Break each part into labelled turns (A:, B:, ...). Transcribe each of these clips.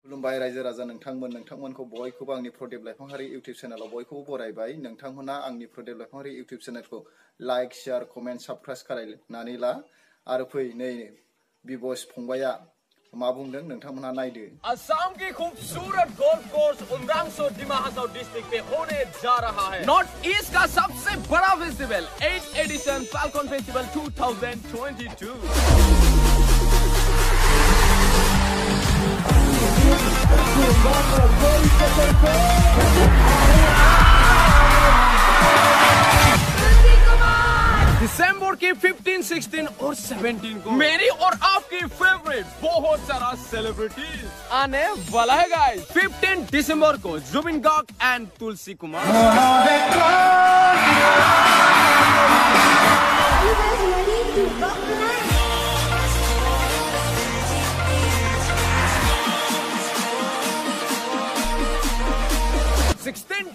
A: खुलुमबाय रायजो राजा नोंथांमोनखौ बयखौबो आंनि प्रदीप लाइफांहारि इउट्यूब चेनेलाव बयखौबो बरायबाय। नोंथांमोना आंनि प्रदीप लाइफांहारि इउट्यूब चेनेलखौ लाइक शेयार कमेन्ट सबस्क्राइब खालामनानै ला आरो फै नै बिबस फंबाया मा बुंदों नोंथांमोना नायदो।
B: असम की खूबसूरत गोल्फ कोर्स उमरांगसो दिमा हसाओ डिस्ट्रिक्ट पे होने जा रहा है नॉर्थ ईस्ट का सबसे बड़ा festival 8th edition Falcon festival 2022। दिसंबर की 15, 16 और 17 को मेरी और आपकी फेवरेट बहुत सारा सेलिब्रिटीज आने वाला है गाइस। 15 दिसंबर को जुबिनगाह एंड तुलसी कुमार।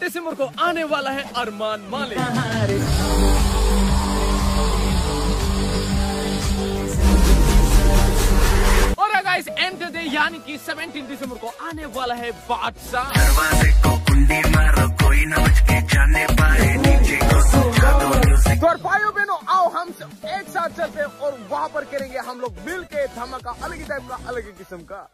B: दिसंबर को आने वाला है अरमान मालिक। और गाइस एंड डे यानी कि 17 दिसंबर को आने वाला है बादशाह। दरवाजे को कुंडी मारो कोई न बच के जाने पाए नीचे को समझा दो म्यूजिक। तो भाइयों बहनों आओ हम सब एक साथ चलते हैं और वहां पर करेंगे हम लोग मिल के धमाका अलग ही टाइप का अलग ही किस्म का।